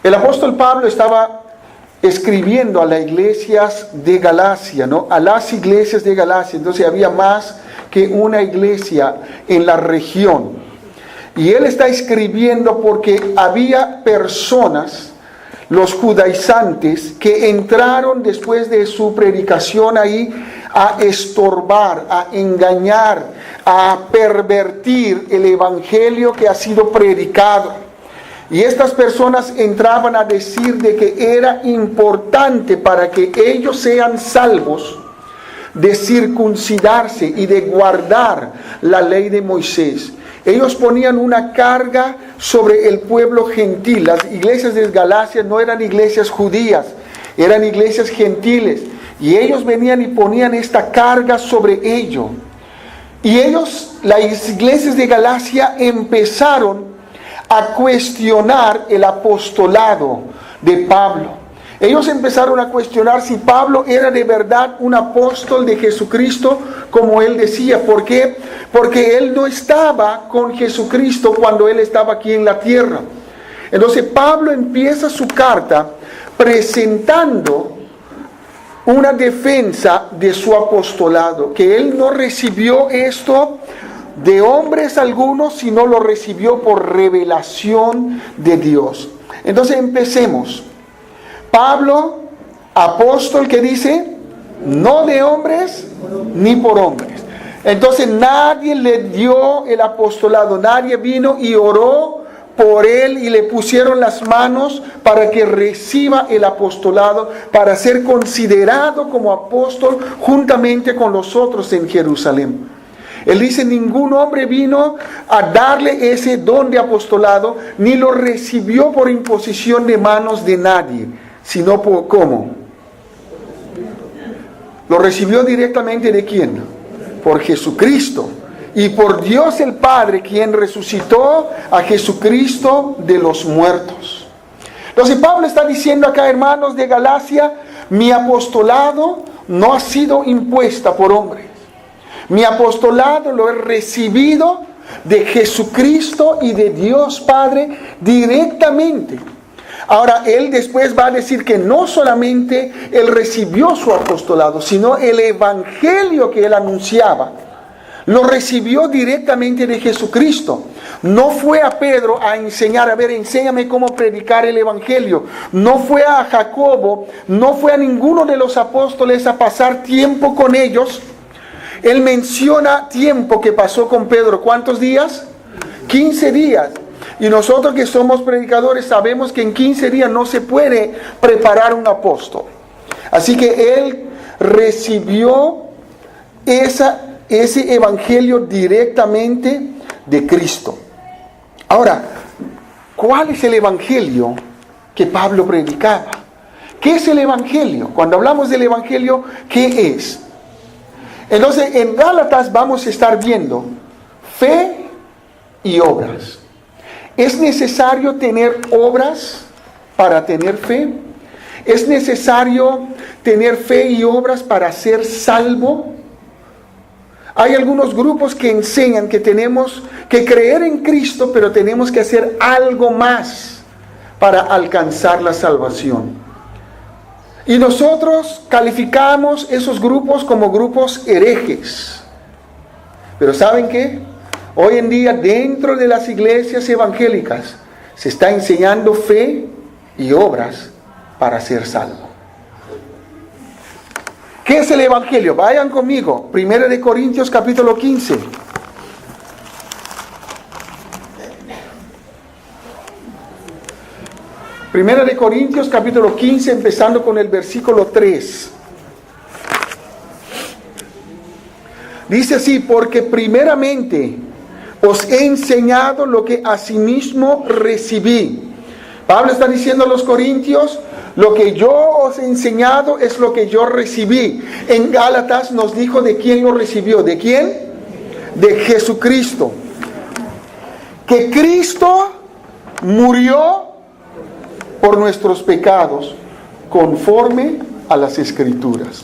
El apóstol Pablo estaba escribiendo a las iglesias de Galacia, ¿no? A las iglesias de Galacia. Entonces había más que una iglesia en la región. Y él está escribiendo porque había personas, los judaizantes, que entraron después de su predicación ahí a estorbar, a engañar, a pervertir el evangelio que ha sido predicado. Y estas personas entraban a decir de que era importante para que ellos sean salvos de circuncidarse y de guardar la ley de Moisés. Ellos ponían una carga sobre el pueblo gentil. Las iglesias de Galacia no eran iglesias judías, eran iglesias gentiles. Y ellos venían y ponían esta carga sobre ellos. Y ellos, las iglesias de Galacia, empezaron a cuestionar el apostolado de Pablo. Ellos empezaron a cuestionar si Pablo era de verdad un apóstol de Jesucristo, como él decía. ¿Por qué? Porque él no estaba con Jesucristo cuando él estaba aquí en la tierra. Entonces Pablo empieza su carta presentando una defensa de su apostolado, que él no recibió esto de hombres algunos, sino lo recibió por revelación de Dios. Entonces empecemos. Pablo, apóstol, que dice, no de hombres ni por hombres. Entonces nadie le dio el apostolado, nadie vino y oró por él y le pusieron las manos para que reciba el apostolado, para ser considerado como apóstol juntamente con los otros en Jerusalén. Él dice, ningún hombre vino a darle ese don de apostolado, ni lo recibió por imposición de manos de nadie, sino por, ¿cómo? Lo recibió directamente ¿de quién? Por Jesucristo. Y por Dios el Padre, quien resucitó a Jesucristo de los muertos. Entonces Pablo está diciendo acá, hermanos de Galacia, mi apostolado no ha sido impuesta por hombres. Mi apostolado lo he recibido de Jesucristo y de Dios Padre directamente. Ahora, él después va a decir que no solamente él recibió su apostolado, sino el evangelio que él anunciaba, lo recibió directamente de Jesucristo. No fue a Pedro a enseñar, a ver, enséñame cómo predicar el evangelio. No fue a Jacobo, no fue a ninguno de los apóstoles a pasar tiempo con ellos. Él menciona tiempo que pasó con Pedro. ¿Cuántos días? 15 días. Y nosotros que somos predicadores sabemos que en 15 días no se puede preparar un apóstol. Así que él recibió ese evangelio directamente de Cristo. Ahora, ¿cuál es el evangelio que Pablo predicaba? ¿Qué es el evangelio? Cuando hablamos del evangelio, ¿qué es? Entonces, en Gálatas vamos a estar viendo fe y obras. ¿Es necesario tener obras para tener fe? ¿Es necesario tener fe y obras para ser salvo? Hay algunos grupos que enseñan que tenemos que creer en Cristo, pero tenemos que hacer algo más para alcanzar la salvación. Y nosotros calificamos esos grupos como grupos herejes. Pero ¿saben qué? Hoy en día dentro de las iglesias evangélicas se está enseñando fe y obras para ser salvo. ¿Qué es el evangelio? Vayan conmigo. 1 Corintios capítulo 15. Primera de Corintios capítulo 15, empezando con el versículo 3. Dice así, porque primeramente os he enseñado lo que asimismo recibí. Pablo está diciendo a los corintios, lo que yo os he enseñado es lo que yo recibí. En Gálatas nos dijo de quién lo recibió. ¿De quién? De Jesucristo. Que Cristo murió por nuestros pecados, conforme a las Escrituras.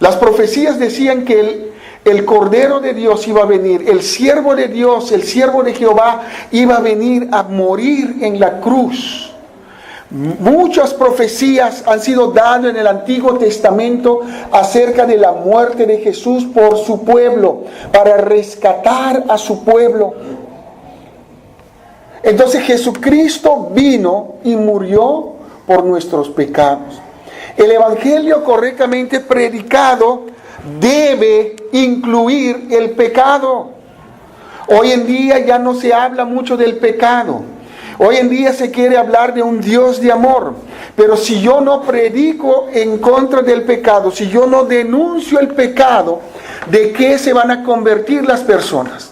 Las profecías decían que el Cordero de Dios iba a venir, el siervo de Dios, el siervo de Jehová, iba a venir a morir en la cruz Muchas profecías han sido dadas en el Antiguo Testamento acerca de la muerte de Jesús por su pueblo, para rescatar a su pueblo. Entonces Jesucristo vino y murió por nuestros pecados. El Evangelio correctamente predicado debe incluir el pecado. Hoy en día ya no se habla mucho del pecado. Hoy en día se quiere hablar de un Dios de amor. Pero si yo no predico en contra del pecado, si yo no denuncio el pecado, ¿de qué se van a convertir las personas?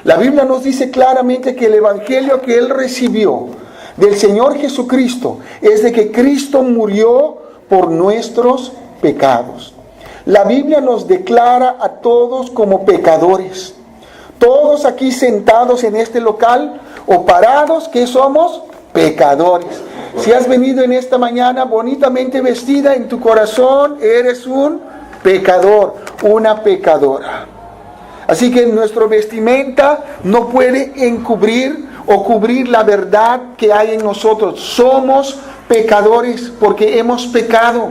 La Biblia nos dice claramente que el Evangelio que Él recibió del Señor Jesucristo es de que Cristo murió por nuestros pecados. La Biblia nos declara a todos como pecadores. Todos aquí sentados en este local o parados, que somos pecadores. Si has venido en esta mañana bonitamente vestida, en tu corazón eres un pecador, una pecadora. Así que nuestra vestimenta no puede encubrir o cubrir la verdad que hay en nosotros. Somos pecadores porque hemos pecado.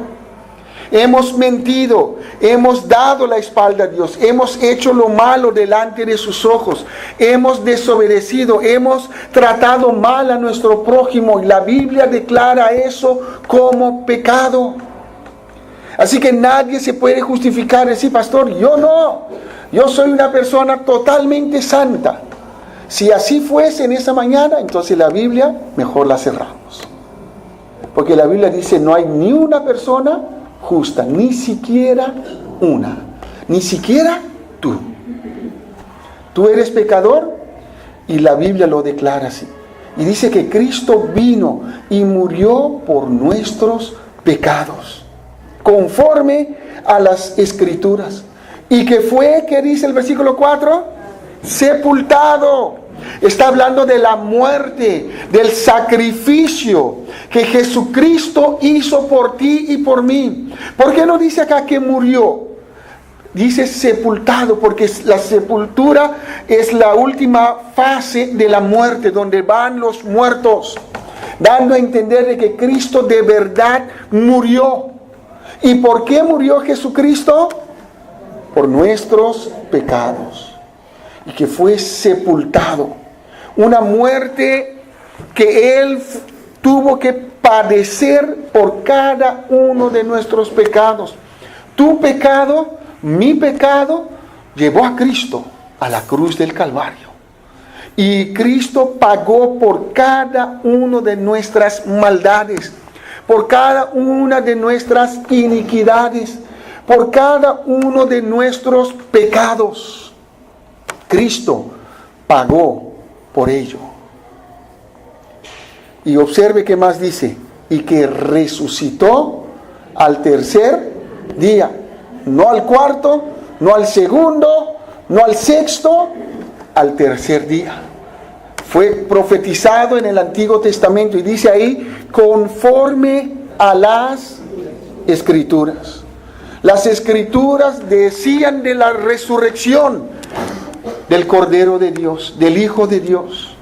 Hemos mentido, hemos dado la espalda a Dios, hemos hecho lo malo delante de sus ojos, hemos desobedecido, hemos tratado mal a nuestro prójimo y la Biblia declara eso como pecado. Así que nadie se puede justificar y decir, pastor, yo no, yo soy una persona totalmente santa. Si así fuese en esa mañana, entonces la Biblia mejor la cerramos. Porque la Biblia dice, no hay ni una persona justa, ni siquiera una, ni siquiera tú. Tú eres pecador y la Biblia lo declara así. Y dice que Cristo vino y murió por nuestros pecados, conforme a las Escrituras. Y que fue, ¿qué dice el versículo 4? Sepultado. Está hablando de la muerte, del sacrificio que Jesucristo hizo por ti y por mí. ¿Por qué no dice acá que murió? Dice sepultado, porque la sepultura es la última fase de la muerte, donde van los muertos, dando a entender de que Cristo de verdad murió. ¿Y por qué murió Jesucristo? Por nuestros pecados. Y que fue sepultado. Una muerte que Él tuvo que padecer por cada uno de nuestros pecados. Tu pecado, mi pecado, llevó a Cristo a la cruz del Calvario. Y Cristo pagó por cada una de nuestras maldades, por cada una de nuestras iniquidades, por cada uno de nuestros pecados. Cristo pagó por ello. Y observe qué más dice. Y que resucitó al tercer día. No al cuarto, no al segundo, no al sexto, al tercer día. Fue profetizado en el Antiguo Testamento y dice ahí, conforme a las Escrituras. Las Escrituras decían de la resurrección del Cordero de Dios, del Hijo de Dios.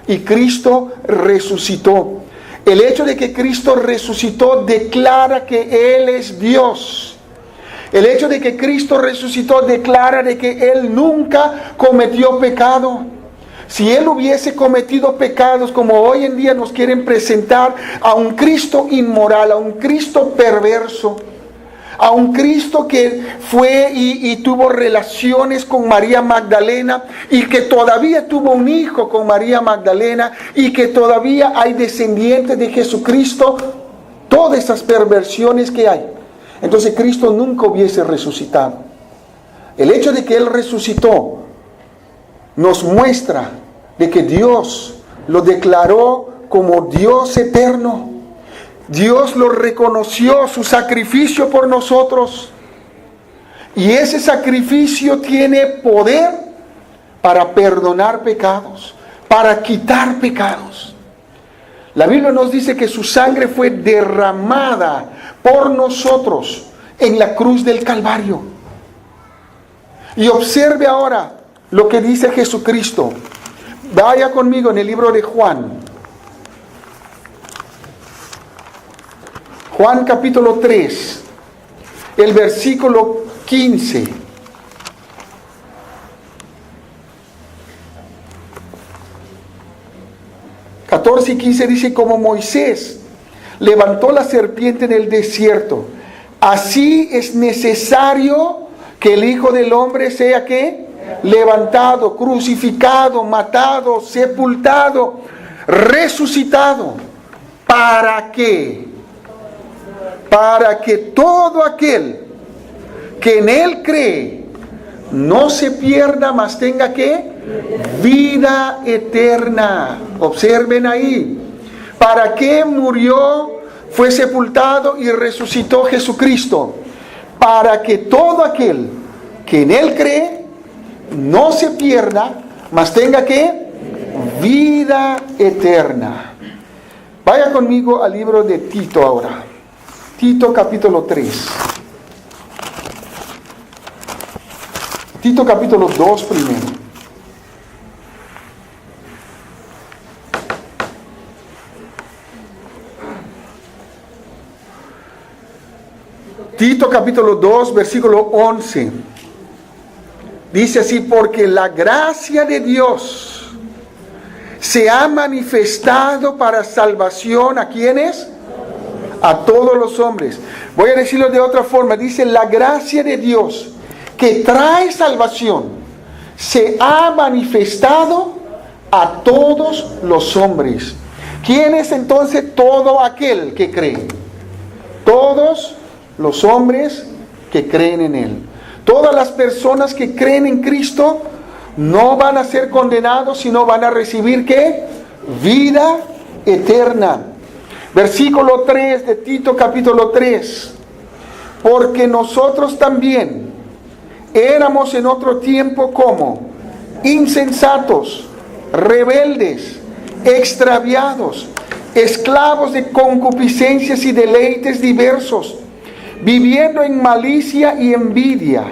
Y Cristo resucitó. El hecho de que Cristo resucitó declara que Él es Dios. El hecho de que Cristo resucitó declara de que Él nunca cometió pecado. Si Él hubiese cometido pecados como hoy en día nos quieren presentar a un Cristo inmoral, a un Cristo perverso, a un Cristo que fue y tuvo relaciones con María Magdalena y que todavía tuvo un hijo con María Magdalena y que todavía hay descendientes de Jesucristo, todas esas perversiones que hay. Entonces Cristo nunca hubiese resucitado. El hecho de que Él resucitó nos muestra de que Dios lo declaró como Dios eterno. Dios lo reconoció, su sacrificio por nosotros. Y ese sacrificio tiene poder para perdonar pecados, para quitar pecados. La Biblia nos dice que su sangre fue derramada por nosotros en la cruz del Calvario. Y observe ahora lo que dice Jesucristo. Vaya conmigo en el libro de Juan. Juan capítulo 3, el versículo 15. ...14 y 15 dice: como Moisés levantó la serpiente en el desierto, así es necesario que el Hijo del Hombre sea ¿qué? Levantado, crucificado, matado, sepultado, resucitado. ¿Para qué? Para que todo aquel que en Él cree no se pierda, mas tenga ¿qué? Vida eterna. Observen ahí. ¿Para qué murió, fue sepultado y resucitó Jesucristo? Para que todo aquel que en Él cree no se pierda, mas tenga ¿qué? Vida eterna. Vaya conmigo al libro de Tito ahora. Tito capítulo 3. Tito capítulo 2 primero. Tito capítulo 2 versículo 11. Dice así: porque la gracia de Dios se ha manifestado para salvación ¿a quiénes? A todos los hombres. Voy a decirlo de otra forma. Dice: la gracia de Dios que trae salvación se ha manifestado a todos los hombres. ¿Quién es entonces todo aquel que cree? Todos los hombres que creen en Él. Todas las personas que creen en Cristo no van a ser condenados, sino van a recibir ¿qué? Vida eterna. Versículo 3 de Tito capítulo 3. Porque nosotros también éramos en otro tiempo como insensatos, rebeldes, extraviados, esclavos de concupiscencias y deleites diversos, viviendo en malicia y envidia,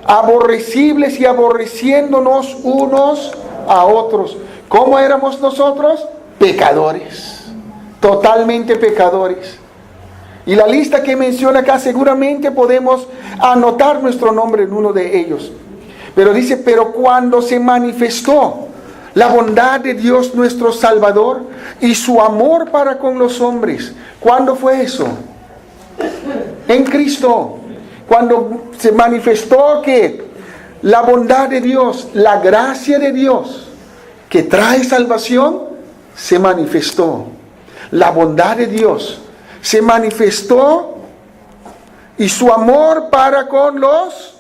aborrecibles y aborreciéndonos unos a otros. ¿Cómo éramos nosotros? Pecadores, totalmente pecadores. Y la lista que menciona acá seguramente podemos anotar nuestro nombre en uno de ellos. Pero dice: pero cuando se manifestó la bondad de Dios nuestro Salvador y su amor para con los hombres. ¿Cuándo fue eso? En Cristo. Cuando se manifestó que la bondad de Dios, la gracia de Dios que trae salvación, se manifestó. La bondad de Dios se manifestó y su amor para con los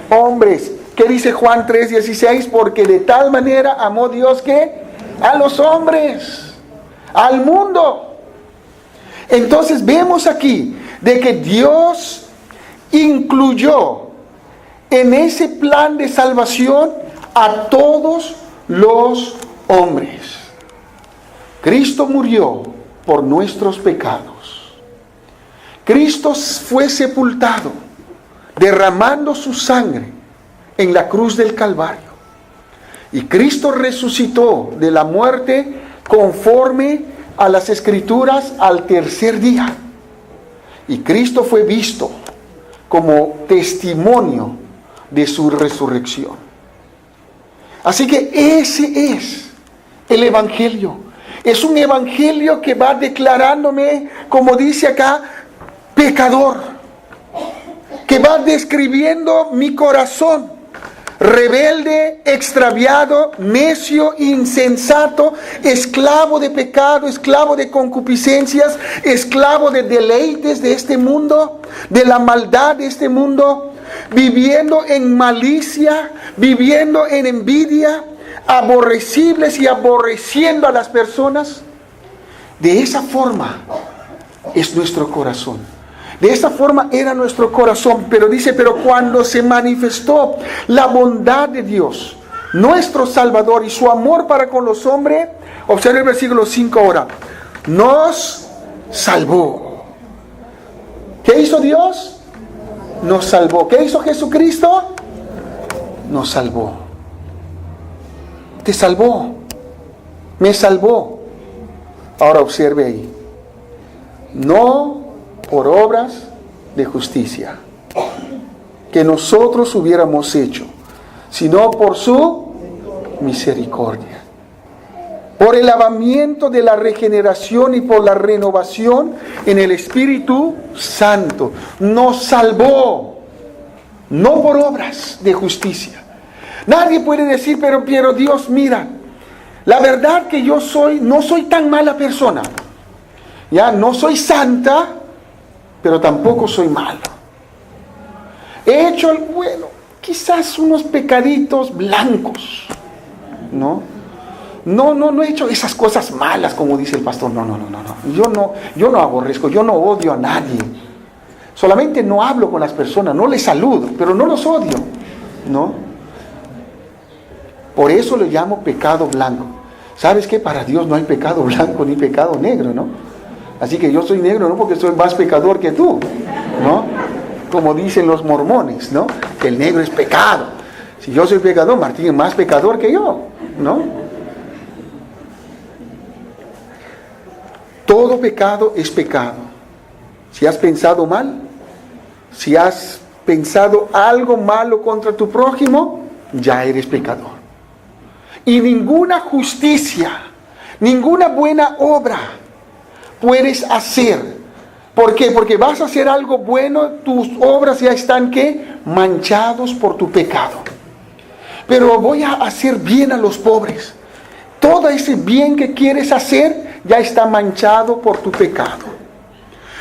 hombres. ¿Qué dice Juan 3:16? Porque de tal manera amó Dios que a los hombres, al mundo. Entonces vemos aquí de que Dios incluyó en ese plan de salvación a todos los hombres. Cristo murió por nuestros pecados. Cristo fue sepultado, derramando su sangre en la cruz del Calvario. Y Cristo resucitó de la muerte conforme a las Escrituras al tercer día. Y Cristo fue visto como testimonio de su resurrección. Así que ese es el Evangelio. Es un Evangelio que va declarándome, como dice acá, pecador. Que va describiendo mi corazón. Rebelde, extraviado, necio, insensato, esclavo de pecado, esclavo de concupiscencias, esclavo de deleites de este mundo, de la maldad de este mundo, viviendo en malicia, viviendo en envidia, aborrecibles y aborreciendo a las personas. De esa forma es nuestro corazón. De esa forma era nuestro corazón. Pero dice: pero cuando se manifestó la bondad de Dios, nuestro Salvador, y su amor para con los hombres, observa el versículo 5 ahora, nos salvó. ¿Qué hizo Dios? Nos salvó. ¿Qué hizo Jesucristo? Nos salvó. Te salvó. Me salvó. Ahora observe ahí. No por obras de justicia que nosotros hubiéramos hecho, sino por su misericordia, por el lavamiento de la regeneración y por la renovación en el Espíritu Santo. Nos salvó, no por obras de justicia. Nadie puede decir, pero Dios, mira, la verdad que yo no soy tan mala persona. Ya, no soy santa, pero tampoco soy malo. He hecho, quizás unos pecaditos blancos, ¿no? No he hecho esas cosas malas, como dice el pastor. No. Yo no aborrezco, yo no odio a nadie. Solamente no hablo con las personas, no les saludo, pero no los odio, ¿no? Por eso lo llamo pecado blanco. ¿Sabes qué? Para Dios no hay pecado blanco ni pecado negro, ¿no? Así que yo soy negro no porque soy más pecador que tú, ¿no? Como dicen los mormones, ¿no? Que el negro es pecado. Si yo soy pecador, Martín es más pecador que yo, ¿no? Todo pecado es pecado. Si has pensado mal, si has pensado algo malo contra tu prójimo, ya eres pecador. Y ninguna justicia, ninguna buena obra puedes hacer. ¿Por qué? Porque vas a hacer algo bueno, tus obras ya están, ¿qué? Manchados por tu pecado. Pero voy a hacer bien a los pobres. Todo ese bien que quieres hacer ya está manchado por tu pecado.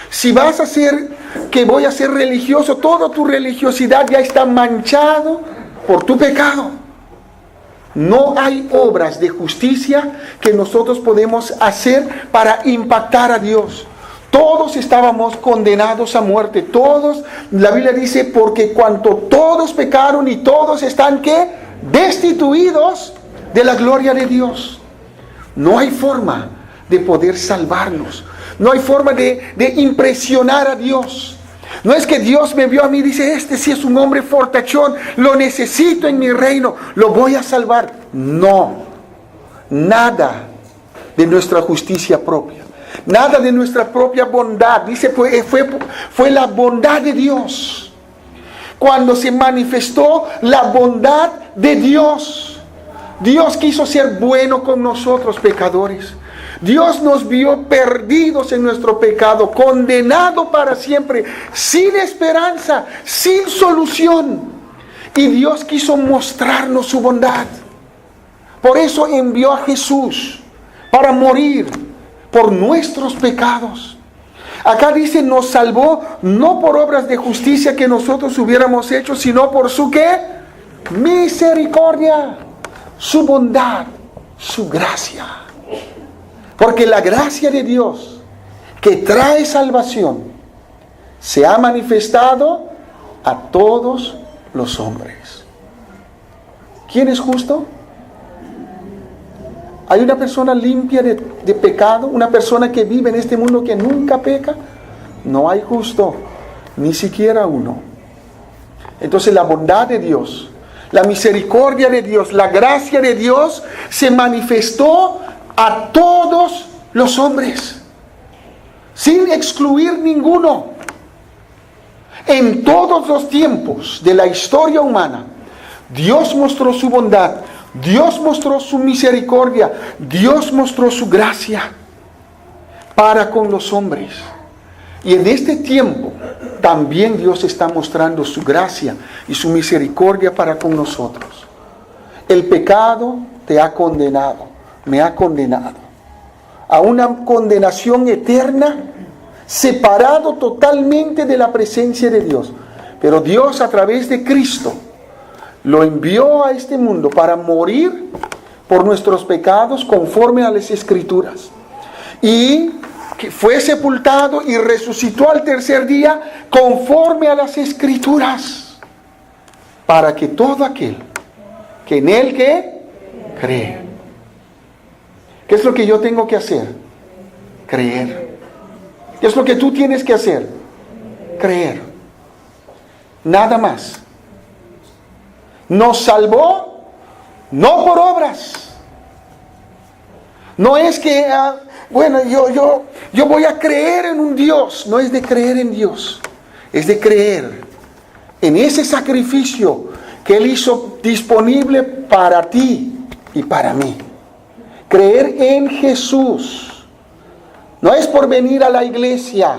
Si vas a hacer, que voy a ser religioso, toda tu religiosidad ya está manchado por tu pecado. No hay obras de justicia que nosotros podemos hacer para impactar a Dios. Todos estábamos condenados a muerte. Todos, la Biblia dice, porque cuanto todos pecaron y todos están, ¿qué? Destituidos de la gloria de Dios. No hay forma de poder salvarnos. No hay forma de impresionar a Dios. No es que Dios me vio a mí y dice, este sí es un hombre fortachón, lo necesito en mi reino, lo voy a salvar. No, nada de nuestra justicia propia, nada de nuestra propia bondad. Dice, fue la bondad de Dios. Cuando se manifestó la bondad de Dios, Dios quiso ser bueno con nosotros pecadores. Dios nos vio perdidos en nuestro pecado, condenados para siempre, sin esperanza, sin solución. Y Dios quiso mostrarnos su bondad. Por eso envió a Jesús para morir por nuestros pecados. Acá dice, nos salvó no por obras de justicia que nosotros hubiéramos hecho, sino por su ¿qué? Misericordia, su bondad, su gracia. Porque la gracia de Dios, que trae salvación, se ha manifestado a todos los hombres. ¿Quién es justo? ¿Hay una persona limpia de pecado? ¿Una persona que vive en este mundo que nunca peca? No hay justo, ni siquiera uno. Entonces la bondad de Dios, la misericordia de Dios, la gracia de Dios se manifestó a todos los hombres, sin excluir ninguno. En todos los tiempos de la historia humana, Dios mostró su bondad, Dios mostró su misericordia, Dios mostró su gracia para con los hombres. Y en este tiempo también Dios está mostrando su gracia y su misericordia para con nosotros. El pecado te ha condenado, me ha condenado a una condenación eterna, separado totalmente de la presencia de Dios. Pero Dios, a través de Cristo, lo envió a este mundo para morir por nuestros pecados conforme a las Escrituras. Y que fue sepultado y resucitó al tercer día conforme a las Escrituras, para que todo aquel que en Él ¿qué? Cree. ¿Qué es lo que yo tengo que hacer? Creer. ¿Qué es lo que tú tienes que hacer? Creer. Nada más. Nos salvó no por obras. No es que bueno, yo voy a creer en un Dios. No es de creer en Dios, es de creer en ese sacrificio que Él hizo disponible para ti y para mí. Creer en Jesús. No es por venir a la iglesia.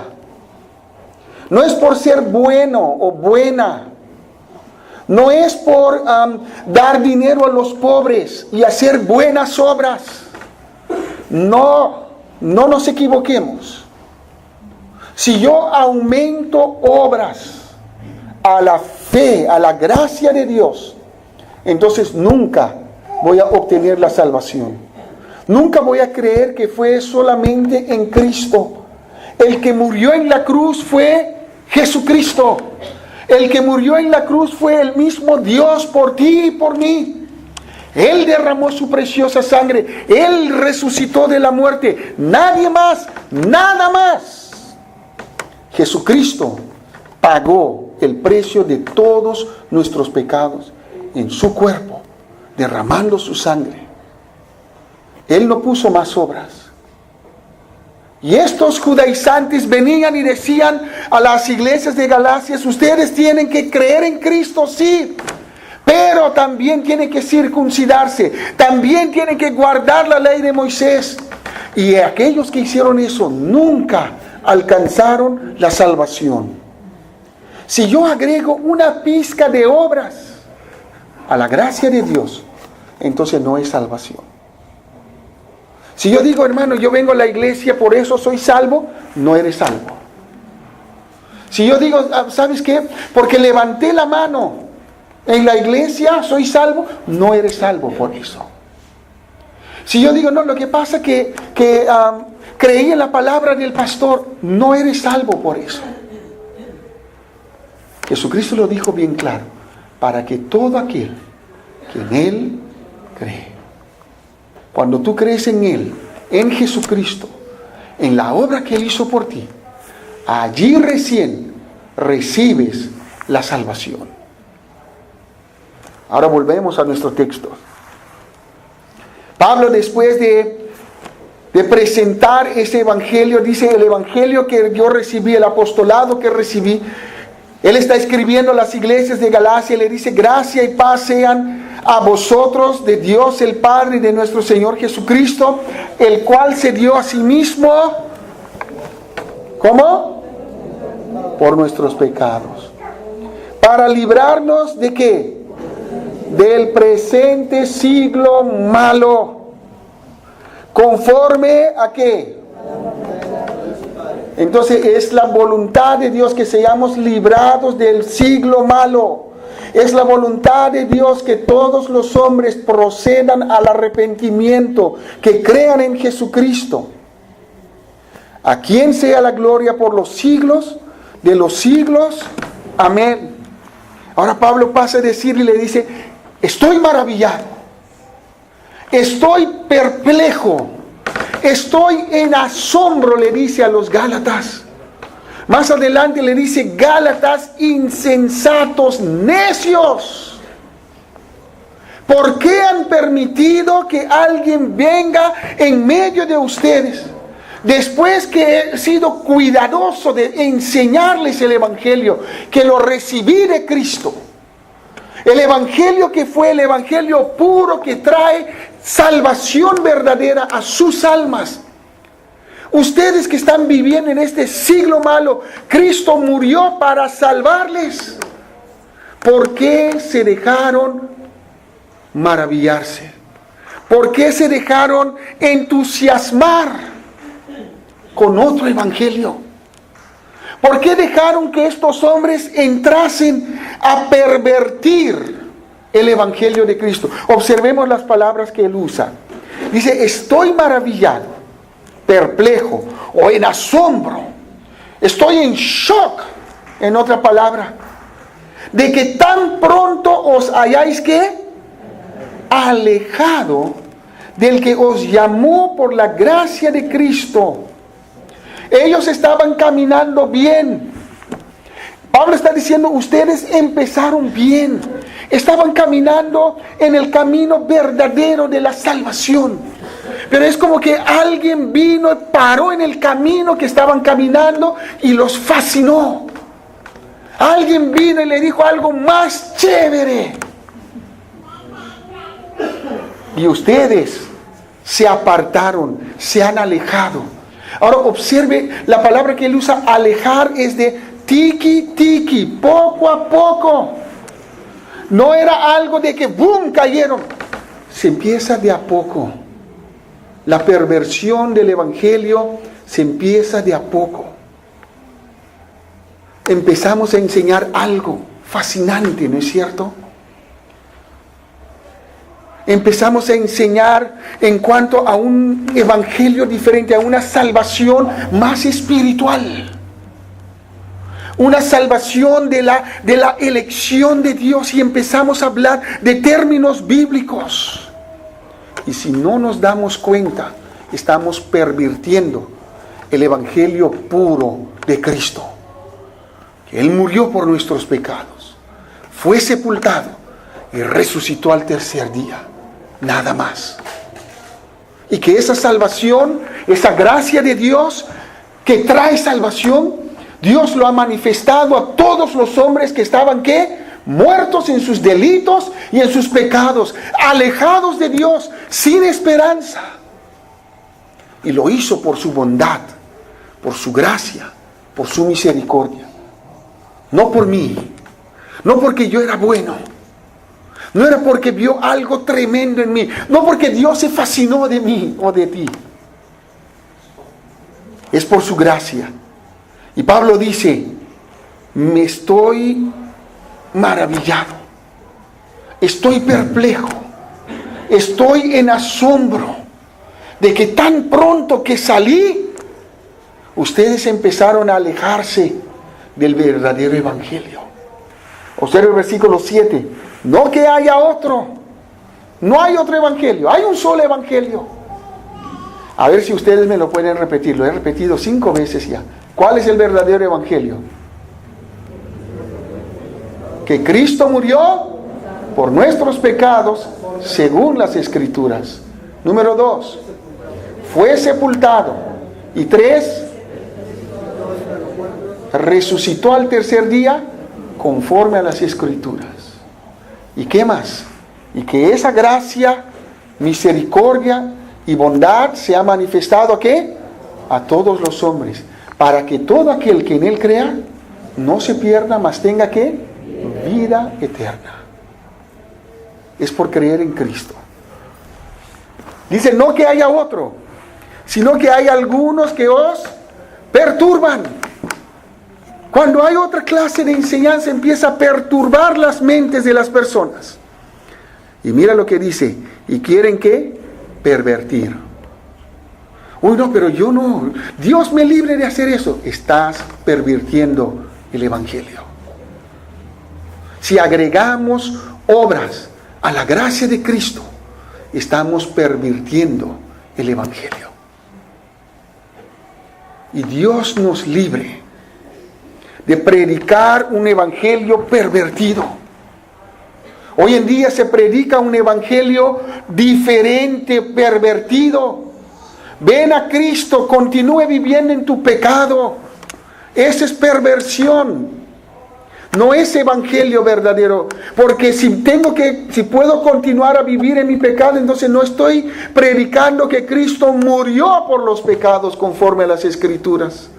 No es por ser bueno o buena. No es por dar dinero a los pobres y hacer buenas obras. No nos equivoquemos. Si yo aumento obras a la fe, a la gracia de Dios, entonces nunca voy a obtener la salvación. Nunca voy a creer que fue solamente en Cristo. El que murió en la cruz fue Jesucristo. El que murió en la cruz fue el mismo Dios por ti y por mí. Él derramó su preciosa sangre. Él resucitó de la muerte. Nadie más, nada más. Jesucristo pagó el precio de todos nuestros pecados en su cuerpo, derramando su sangre. Él no puso más obras. Y estos judaizantes venían y decían a las iglesias de Galacia: ustedes tienen que creer en Cristo, sí, pero también tienen que circuncidarse, también tienen que guardar la ley de Moisés. Y aquellos que hicieron eso nunca alcanzaron la salvación. Si yo agrego una pizca de obras a la gracia de Dios, entonces no es salvación. Si yo digo, hermano, yo vengo a la iglesia, por eso soy salvo, no eres salvo. Si yo digo, ¿sabes qué? Porque levanté la mano en la iglesia, soy salvo, no eres salvo por eso. Si yo digo, no, lo que pasa es que creí en la palabra del pastor, no eres salvo por eso. Jesucristo lo dijo bien claro: para que todo aquel que en Él cree. Cuando tú crees en Él, en Jesucristo, en la obra que Él hizo por ti, allí recién recibes la salvación. Ahora volvemos a nuestro texto. Pablo, después de presentar ese evangelio, dice: el evangelio que yo recibí, el apostolado que recibí. Él está escribiendo a las iglesias de Galacia y le dice: gracia y paz sean a vosotros de Dios el Padre y de nuestro Señor Jesucristo, el cual se dio a sí mismo, ¿cómo? Por nuestros pecados, para librarnos ¿de qué? Del presente siglo malo, conforme a ¿qué? Entonces es la voluntad de Dios que seamos librados del siglo malo. Es la voluntad de Dios que todos los hombres procedan al arrepentimiento, que crean en Jesucristo. A quien sea la gloria por los siglos de los siglos. Amén. Ahora Pablo pasa a decir y le dice: estoy maravillado, estoy perplejo, estoy en asombro, le dice a los Gálatas. Más adelante le dice: Gálatas insensatos, necios. ¿Por qué han permitido que alguien venga en medio de ustedes, después que he sido cuidadoso de enseñarles el evangelio, que lo recibí de Cristo? El evangelio que fue el evangelio puro, que trae salvación verdadera a sus almas. Ustedes que están viviendo en este siglo malo, Cristo murió para salvarles. ¿Por qué se dejaron maravillarse? ¿Por qué se dejaron entusiasmar con otro evangelio? ¿Por qué dejaron que estos hombres entrasen a pervertir el evangelio de Cristo? Observemos las palabras que él usa. Dice: estoy maravillado, perplejo o en asombro, estoy en shock, en otra palabra, de que tan pronto os hayáis ¿qué? Alejado del que os llamó por la gracia de Cristo. Ellos estaban caminando bien. Pablo está diciendo: ustedes empezaron bien, estaban caminando en el camino verdadero de la salvación. pero es como que alguien vino, paró en el camino que estaban caminando y los fascinó. Alguien vino y le dijo algo más chévere. Y ustedes se apartaron, se han alejado. Ahora observe, la palabra que él usa, alejar, es de tiki tiki, poco a poco. No era algo de que ¡boom! Cayeron. Se empieza de a poco. La perversión del evangelio se empieza de a poco. Empezamos a enseñar algo fascinante, ¿no es cierto? Empezamos a enseñar en cuanto a un evangelio diferente, a una salvación más espiritual. Una salvación de la elección de Dios, y empezamos a hablar de términos bíblicos. Y si no nos damos cuenta, estamos pervirtiendo el evangelio puro de Cristo. Que Él murió por nuestros pecados, fue sepultado y resucitó al tercer día. Nada más. Y que esa salvación, esa gracia de Dios que trae salvación, Dios lo ha manifestado a todos los hombres que estaban, ¿qué? Muertos en sus delitos y en sus pecados, alejados de Dios, sin esperanza. Y lo hizo por su bondad, por su gracia, por su misericordia. No por mí, no porque yo era bueno, no era porque vio algo tremendo en mí, no porque Dios se fascinó de mí o de ti. Es por su gracia. Y Pablo dice, me estoy maravillado, estoy perplejo, estoy en asombro de que tan pronto que salí, ustedes empezaron a alejarse del verdadero evangelio. Observe el versículo 7. No que haya otro, no hay otro evangelio, hay un solo evangelio. A ver si ustedes me lo pueden repetir, lo he repetido 5 veces ya. ¿Cuál es el verdadero evangelio? Que Cristo murió por nuestros pecados según las Escrituras. Número 2, fue sepultado. Y 3, resucitó al tercer día conforme a las Escrituras. ¿Y qué más? Y que esa gracia, misericordia y bondad se ha manifestado ¿a qué? A todos los hombres, para que todo aquel que en Él crea no se pierda, mas tenga ¿qué? Vida eterna. Es por creer en Cristo. Dice, no que haya otro, sino que hay algunos que os perturban. Cuando hay otra clase de enseñanza, empieza a perturbar las mentes de las personas. Y mira lo que dice, y quieren ¿qué? Pervertir. Uy, no, pero yo no, Dios me libre de hacer eso. Estás pervirtiendo el evangelio. Si agregamos obras a la gracia de Cristo, estamos pervirtiendo el evangelio. Y Dios nos libre de predicar un evangelio pervertido. Hoy en día se predica un evangelio diferente, pervertido. Ven a Cristo, continúe viviendo en tu pecado. Esa es perversión. No es evangelio verdadero. Porque si puedo continuar a vivir en mi pecado, entonces no estoy predicando que Cristo murió por los pecados conforme a las Escrituras.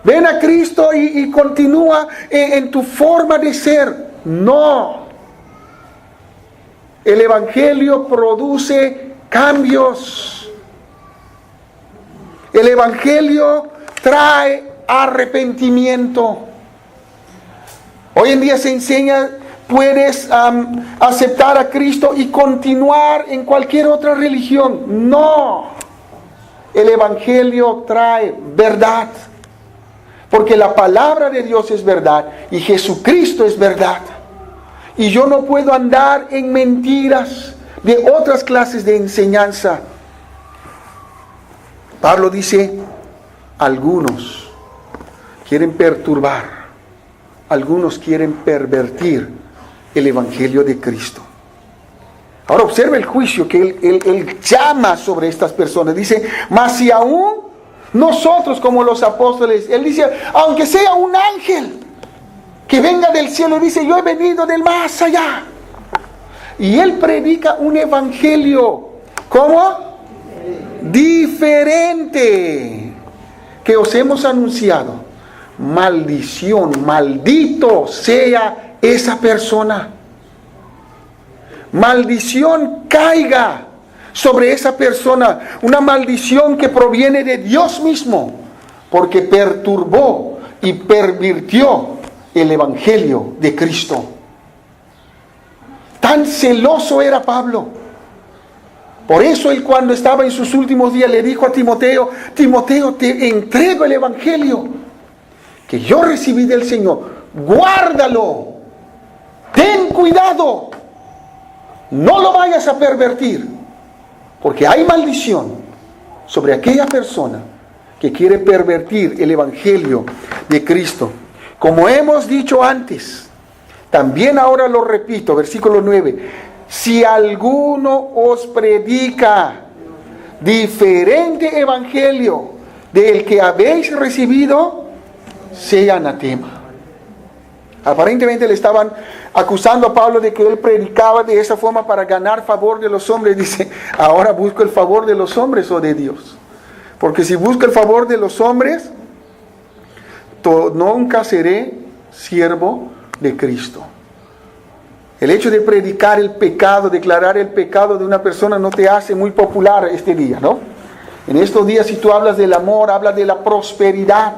Ven a Cristo y continúa en tu forma de ser. No. El evangelio produce cambios. El evangelio trae arrepentimiento. Hoy en día se enseña, puedes aceptar a Cristo y continuar en cualquier otra religión. No. El evangelio trae verdad. Porque la palabra de Dios es verdad y Jesucristo es verdad. Y yo no puedo andar en mentiras de otras clases de enseñanza. Pablo dice, algunos quieren perturbar, algunos quieren pervertir el evangelio de Cristo. Ahora observa el juicio que él llama sobre estas personas. Dice, mas si aún nosotros como los apóstoles, él dice, aunque sea un ángel que venga del cielo, dice, yo he venido del más allá. Y él predica un evangelio, ¿cómo? Diferente, que os hemos anunciado. Maldición, maldito sea esa persona. Maldición caiga sobre esa persona, una maldición que proviene de Dios mismo, porque perturbó y pervirtió el evangelio de Cristo. Tan celoso era Pablo. Por eso él, cuando estaba en sus últimos días, le dijo a Timoteo, Timoteo, te entrego el evangelio que yo recibí del Señor, guárdalo, ten cuidado, no lo vayas a pervertir, porque hay maldición sobre aquella persona que quiere pervertir el evangelio de Cristo. Como hemos dicho antes, también ahora lo repito, versículo 9, si alguno os predica diferente evangelio del que habéis recibido, sea anatema. Aparentemente le estaban acusando a Pablo de que él predicaba de esa forma para ganar favor de los hombres. Dice, ahora busco el favor de los hombres o de Dios. Porque si busco el favor de los hombres, nunca seré siervo de Cristo. El hecho de predicar el pecado, declarar el pecado de una persona no te hace muy popular este día, ¿no? En estos días, si tú hablas del amor, hablas de la prosperidad,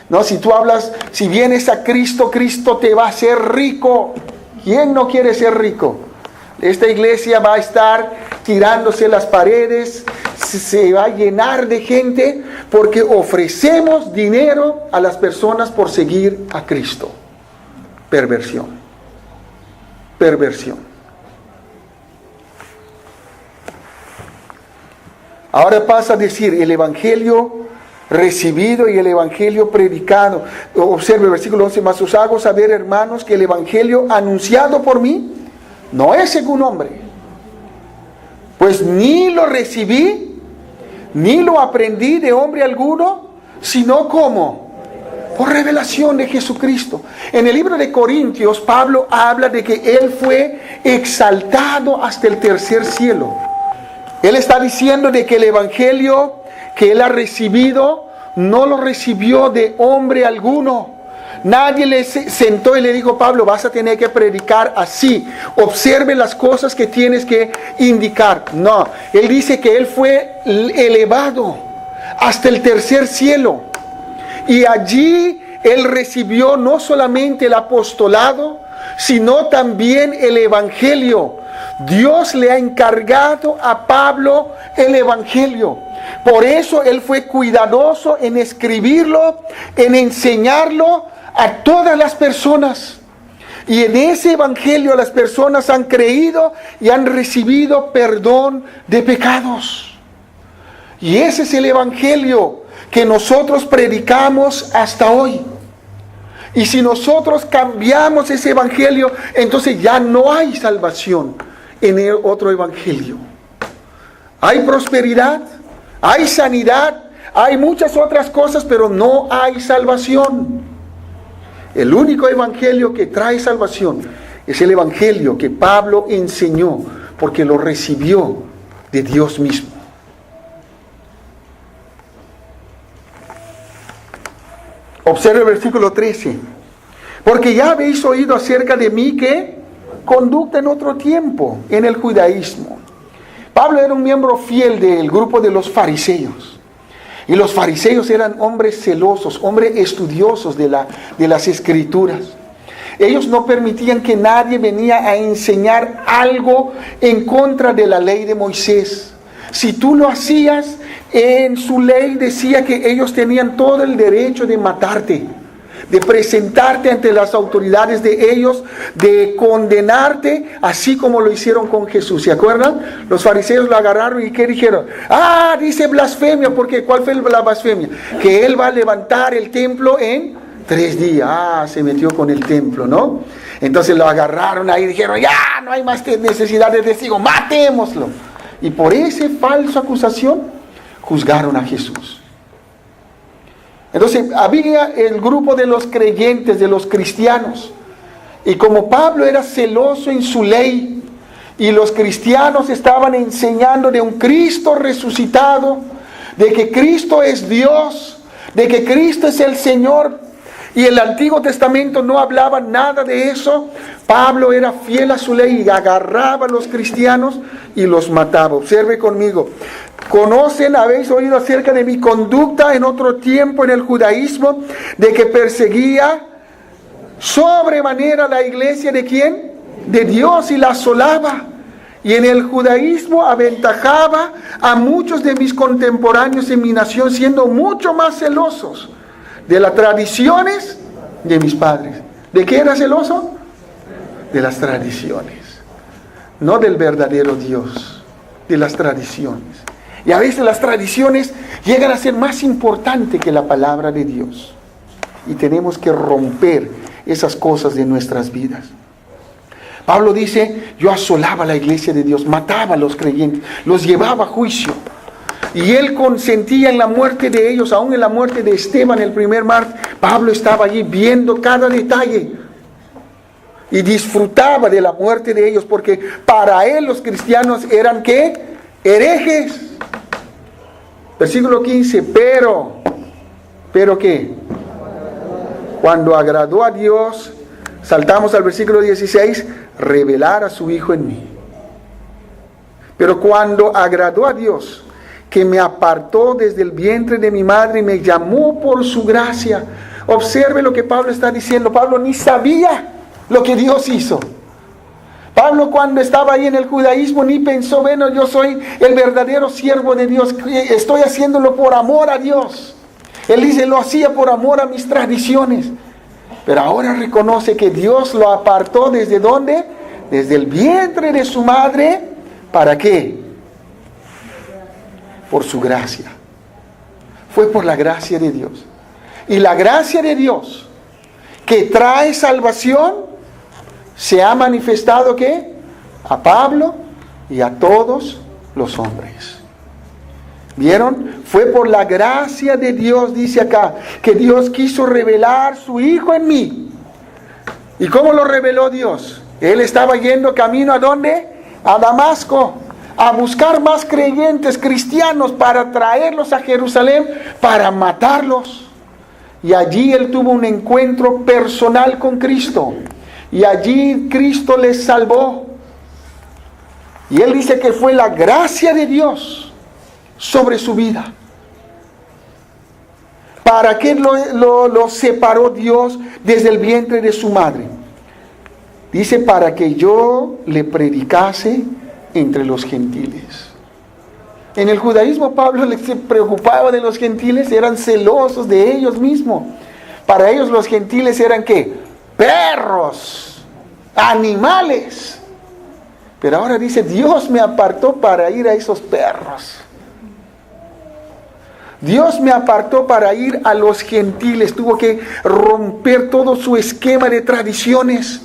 ¿no? Si tú hablas, si vienes a Cristo, Cristo te va a hacer rico. ¿Quién no quiere ser rico? Esta iglesia va a estar tirándose las paredes, se va a llenar de gente porque ofrecemos dinero a las personas por seguir a Cristo. Perversión. Perversión. Ahora pasa a decir el evangelio recibido y el evangelio predicado. Observe el versículo 11, mas os hago saber, hermanos, que el evangelio anunciado por mí no es según hombre, pues ni lo recibí, ni lo aprendí de hombre alguno, sino como por revelación de Jesucristo. En el libro de Corintios, Pablo habla de que él fue exaltado hasta el tercer cielo. Él está diciendo de que el evangelio que él ha recibido, no lo recibió de hombre alguno. Nadie le sentó y le dijo, Pablo, vas a tener que predicar así. Observe las cosas que tienes que indicar. No, él dice que él fue elevado hasta el tercer cielo. Y allí él recibió no solamente el apostolado, sino también el evangelio. Dios le ha encargado a Pablo el evangelio. Por eso él fue cuidadoso en escribirlo, en enseñarlo a todas las personas. Y en ese evangelio las personas han creído y han recibido perdón de pecados. Y ese es el evangelio que nosotros predicamos hasta hoy. Y si nosotros cambiamos ese evangelio, entonces ya no hay salvación en el otro evangelio. Hay prosperidad, hay sanidad, hay muchas otras cosas, pero no hay salvación. El único evangelio que trae salvación es el evangelio que Pablo enseñó, porque lo recibió de Dios mismo. Observe el versículo 13. Porque ya habéis oído acerca de mí que conducta en otro tiempo en el judaísmo. Pablo era un miembro fiel del grupo de los fariseos. Y los fariseos eran hombres celosos, hombres estudiosos de las escrituras. Ellos no permitían que nadie venía a enseñar algo en contra de la ley de Moisés. Si tú lo hacías, en su ley decía que ellos tenían todo el derecho de matarte, de presentarte ante las autoridades de ellos, de condenarte, así como lo hicieron con Jesús. ¿Se acuerdan? Los fariseos lo agarraron y ¿qué dijeron? Dice blasfemia, porque ¿cuál fue la blasfemia? Que él va a levantar el templo en 3 días. Se metió con el templo, ¿no? Entonces lo agarraron ahí y dijeron, ya no hay más necesidad de testigo, matémoslo. Y por esa falsa acusación juzgaron a Jesús. Entonces había el grupo de los creyentes, de los cristianos. Y como Pablo era celoso en su ley, y los cristianos estaban enseñando de un Cristo resucitado, de que Cristo es Dios, de que Cristo es el Señor, y el Antiguo Testamento no hablaba nada de eso, Pablo era fiel a su ley y agarraba a los cristianos y los mataba. Observe conmigo. ¿Conocen, habéis oído acerca de mi conducta en otro tiempo en el judaísmo, de que perseguía sobremanera la iglesia de quién? De Dios, y la asolaba? Y en el judaísmo aventajaba a muchos de mis contemporáneos en mi nación, siendo mucho más celosos de las tradiciones de mis padres. ¿De qué era celoso? De las tradiciones, no del verdadero Dios, de las tradiciones. Y a veces las tradiciones llegan a ser más importantes que la palabra de Dios. Y tenemos que romper esas cosas de nuestras vidas. Pablo dice, yo asolaba la iglesia de Dios, mataba a los creyentes, los llevaba a juicio. Y él consentía en la muerte de ellos, aún en la muerte de Esteban, el primer mártir. Pablo estaba allí viendo cada detalle y disfrutaba de la muerte de ellos, porque para él los cristianos eran ¿qué? Herejes. Versículo 15, pero ¿qué? Cuando agradó a Dios, saltamos al versículo 16, revelar a su Hijo en mí. Pero cuando agradó a Dios, que me apartó desde el vientre de mi madre y me llamó por su gracia. Observe lo que Pablo está diciendo. Pablo ni sabía lo que Dios hizo. Pablo, cuando estaba ahí en el judaísmo, ni pensó, bueno, yo soy el verdadero siervo de Dios, estoy haciéndolo por amor a Dios. Él dice, lo hacía por amor a mis tradiciones. Pero ahora reconoce que Dios lo apartó ¿desde dónde? Desde el vientre de su madre. ¿Para qué? Por su gracia. Fue por la gracia de Dios. Y la gracia de Dios que trae salvación se ha manifestado ¿qué? A Pablo y a todos los hombres. ¿Vieron? Fue por la gracia de Dios, dice acá, que Dios quiso revelar su Hijo en mí. ¿Y cómo lo reveló Dios? Él estaba yendo camino ¿a dónde? A Damasco, a buscar más creyentes cristianos para traerlos a Jerusalén, para matarlos. Y allí él tuvo un encuentro personal con Cristo. Y allí Cristo les salvó. Y él dice que fue la gracia de Dios sobre su vida. ¿Para qué lo separó Dios desde el vientre de su madre? Dice, para que yo le predicase entre los gentiles. En el judaísmo Pablo se preocupaba de los gentiles, eran celosos de ellos mismos. Para ellos los gentiles eran ¿qué? Perros, animales. Pero ahora dice, Dios me apartó para ir a esos perros. Dios me apartó para ir a los gentiles. Tuvo que romper todo su esquema de tradiciones.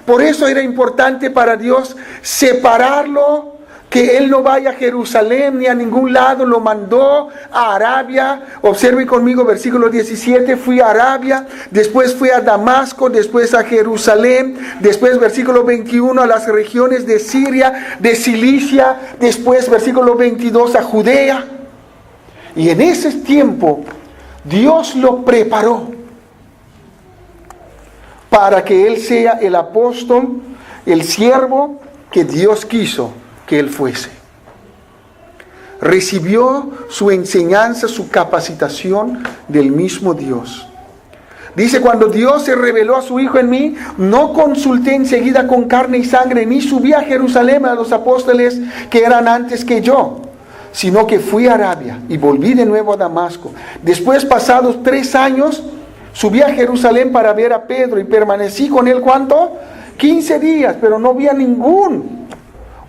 Por eso era importante para Dios separarlo, que él no vaya a Jerusalén ni a ningún lado. Lo mandó a Arabia. Observen conmigo versículo 17. Fui a Arabia, después fui a Damasco, después a Jerusalén, después versículo 21 a las regiones de Siria, de Cilicia, después versículo 22 a Judea. Y en ese tiempo Dios lo preparó para que él sea el apóstol, el siervo que Dios quiso que él fuese. Recibió su enseñanza, su capacitación del mismo Dios. Dice, cuando Dios se reveló a su Hijo en mí, no consulté enseguida con carne y sangre, ni subí a Jerusalén a los apóstoles que eran antes que yo, sino que fui a Arabia y volví de nuevo a Damasco. Después, pasados 3 años, subí a Jerusalén para ver a Pedro y permanecí con él, ¿cuánto? 15 días, pero no vi a ningún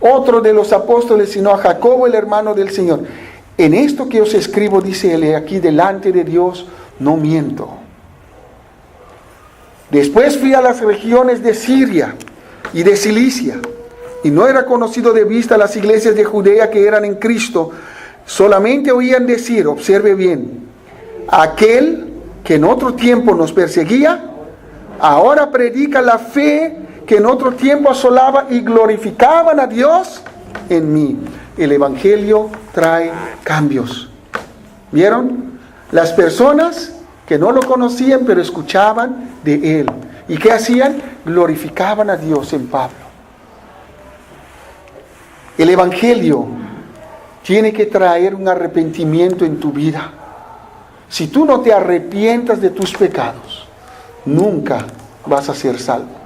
otro de los apóstoles, sino a Jacobo, el hermano del Señor. En esto que os escribo, dice él, aquí delante de Dios, no miento. Después fui a las regiones de Siria y de Cilicia, y no era conocido de vista las iglesias de Judea que eran en Cristo. Solamente oían decir, observe bien, aquel que en otro tiempo nos perseguía, ahora predica la fe que en otro tiempo asolaba, y glorificaban a Dios en mí. El Evangelio trae cambios. ¿Vieron? Las personas que no lo conocían, pero escuchaban de Él. ¿Y qué hacían? Glorificaban a Dios en Pablo. El Evangelio tiene que traer un arrepentimiento en tu vida. Si tú no te arrepientas de tus pecados, nunca vas a ser salvo.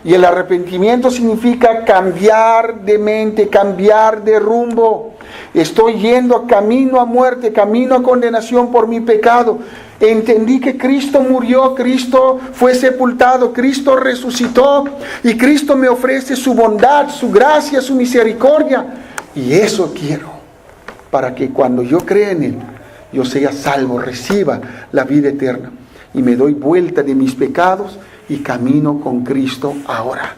Y el arrepentimiento significa cambiar de mente, cambiar de rumbo. Estoy yendo camino a muerte, camino a condenación por mi pecado. Entendí que Cristo murió, Cristo fue sepultado, Cristo resucitó, y Cristo me ofrece su bondad, su gracia, su misericordia. Y eso quiero, para que cuando yo crea en Él, yo sea salvo, reciba la vida eterna. Y me doy vuelta de mis pecados y camino con Cristo ahora.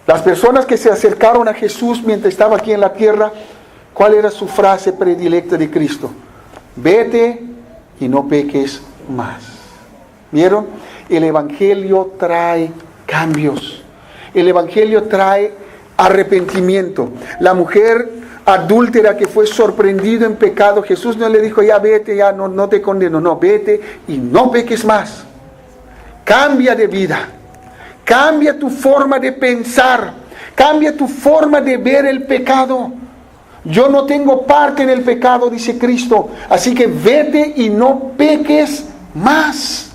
Las personas que se acercaron a Jesús mientras estaba aquí en la tierra, ¿cuál era su frase predilecta de Cristo? Vete y no peques más. ¿Vieron? El Evangelio trae cambios. El Evangelio trae arrepentimiento. La mujer adúltera que fue sorprendida en pecado, Jesús no le dijo, ya vete, ya no te condeno. No, vete y no peques más. Cambia de vida. Cambia tu forma de pensar. Cambia tu forma de ver el pecado. Yo no tengo parte en el pecado, dice Cristo. Así que vete y no peques más.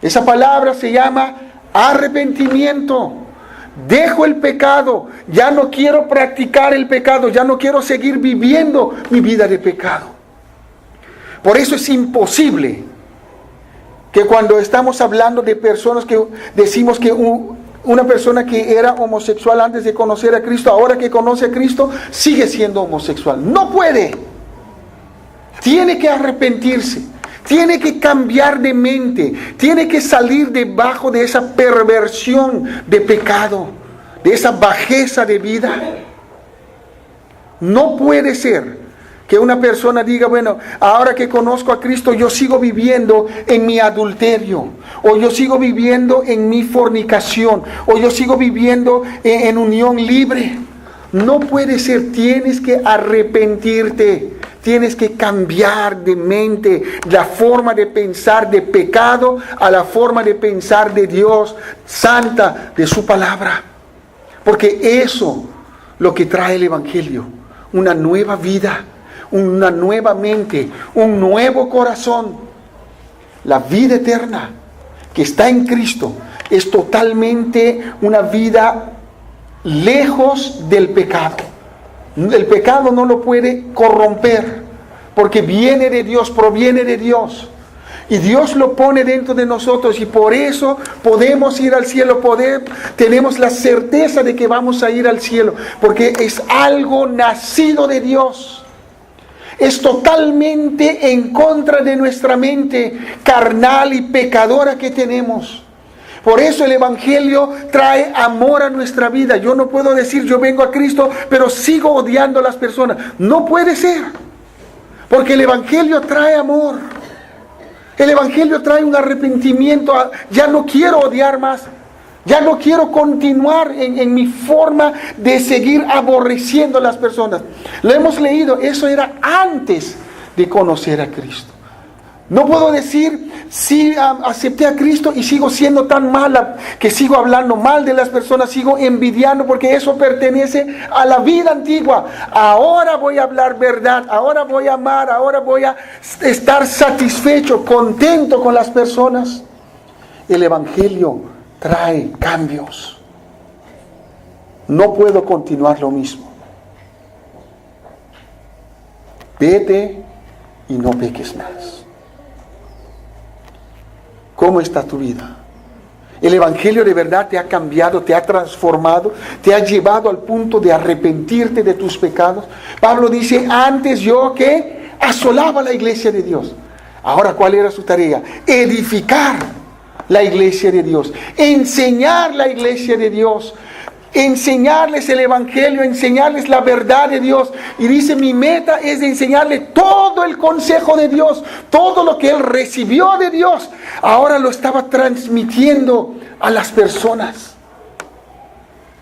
Esa palabra se llama arrepentimiento. Dejo el pecado. Ya no quiero practicar el pecado. Ya no quiero seguir viviendo mi vida de pecado. Por eso es imposible que cuando estamos hablando de personas que decimos que una persona que era homosexual antes de conocer a Cristo, ahora que conoce a Cristo, sigue siendo homosexual. No puede. Tiene que arrepentirse. Tiene que cambiar de mente. Tiene que salir debajo de esa perversión de pecado, de esa bajeza de vida. No puede ser que una persona diga, bueno, ahora que conozco a Cristo, yo sigo viviendo en mi adulterio, o yo sigo viviendo en mi fornicación, o yo sigo viviendo en unión libre. No puede ser. Tienes que arrepentirte. Tienes que cambiar de mente, la forma de pensar de pecado a la forma de pensar de Dios, santa, de su palabra. Porque eso lo que trae el Evangelio, una nueva vida, una nueva mente, un nuevo corazón. La vida eterna que está en Cristo es totalmente una vida lejos del pecado. El pecado no lo puede corromper, porque viene de Dios, proviene de Dios. Y Dios lo pone dentro de nosotros, y por eso podemos ir al cielo, tenemos la certeza de que vamos a ir al cielo, porque es algo nacido de Dios. Es totalmente en contra de nuestra mente carnal y pecadora que tenemos. Por eso el Evangelio trae amor a nuestra vida. Yo no puedo decir, yo vengo a Cristo, pero sigo odiando a las personas. No puede ser. Porque el Evangelio trae amor. El Evangelio trae un arrepentimiento. Ya no quiero odiar más. Ya no quiero continuar en mi forma de seguir aborreciendo a las personas. Lo hemos leído. Eso era antes de conocer a Cristo. No puedo decir, sí, acepté a Cristo y sigo siendo tan mala, que sigo hablando mal de las personas, sigo envidiando, porque eso pertenece a la vida antigua. Ahora voy a hablar verdad, ahora voy a amar, ahora voy a estar satisfecho, contento con las personas. El Evangelio trae cambios. No puedo continuar lo mismo. Vete y no peques más. ¿Cómo está tu vida? El Evangelio de verdad te ha cambiado, te ha transformado, te ha llevado al punto de arrepentirte de tus pecados. Pablo dice, antes yo que asolaba la iglesia de Dios. Ahora, ¿cuál era su tarea? Edificar la iglesia de Dios, enseñar la iglesia de Dios, enseñarles el evangelio, enseñarles la verdad de Dios. Y dice, mi meta es de enseñarle todo el consejo de Dios, todo lo que él recibió de Dios. Ahora lo estaba transmitiendo a las personas.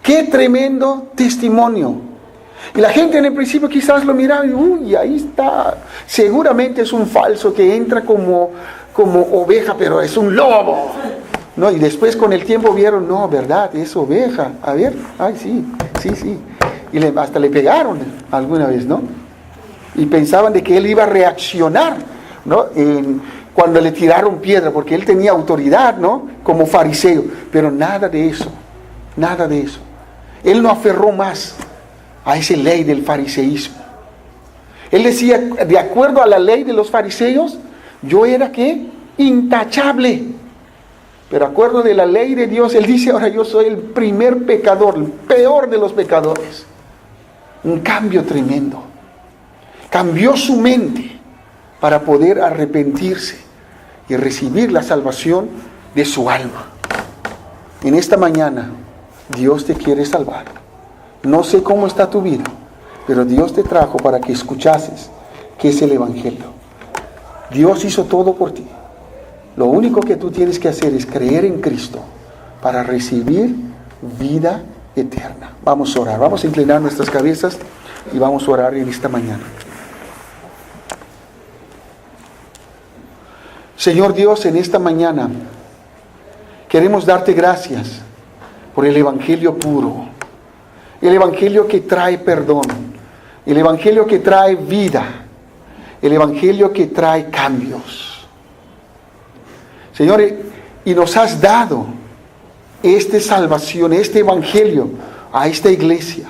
Qué tremendo testimonio. Y la gente en el principio quizás lo miraba y, uy, ahí está. Seguramente es un falso que entra como oveja, pero es un lobo. No, y después con el tiempo vieron, no, verdad, es oveja. A ver, ay, sí. Y hasta le pegaron alguna vez, ¿no? Y pensaban de que él iba a reaccionar, ¿no? Cuando le tiraron piedra, porque él tenía autoridad, ¿no? Como fariseo. Pero nada de eso. Él no aferró más a esa ley del fariseísmo. Él decía, de acuerdo a la ley de los fariseos, yo era, ¿qué? Intachable. Pero de acuerdo de la ley de Dios, él dice, ahora yo soy el primer pecador, el peor de los pecadores. Un cambio tremendo. Cambió su mente para poder arrepentirse y recibir la salvación de su alma. En esta mañana, Dios te quiere salvar. No sé cómo está tu vida, pero Dios te trajo para que escuchases qué es el evangelio. Dios hizo todo por ti. Lo único que tú tienes que hacer es creer en Cristo para recibir vida eterna. Vamos a orar, vamos a inclinar nuestras cabezas y vamos a orar en esta mañana. Señor Dios, en esta mañana queremos darte gracias por el evangelio puro, el evangelio que trae perdón, el evangelio que trae vida, el evangelio que trae cambios. Señor, y nos has dado esta salvación, este evangelio a esta iglesia.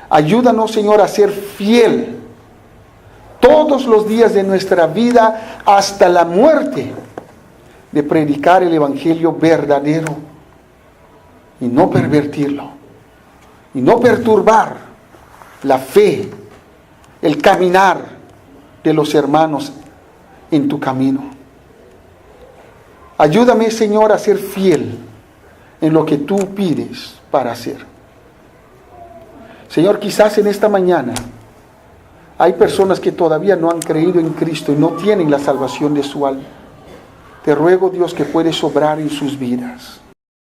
Ayúdanos, Señor, a ser fiel todos los días de nuestra vida hasta la muerte, de predicar el evangelio verdadero y no pervertirlo, y no perturbar la fe, el caminar de los hermanos en tu camino. Ayúdame, Señor, a ser fiel en lo que tú pides para hacer. Señor, quizás en esta mañana hay personas que todavía no han creído en Cristo y no tienen la salvación de su alma. Te ruego, Dios, que puedes obrar en sus vidas.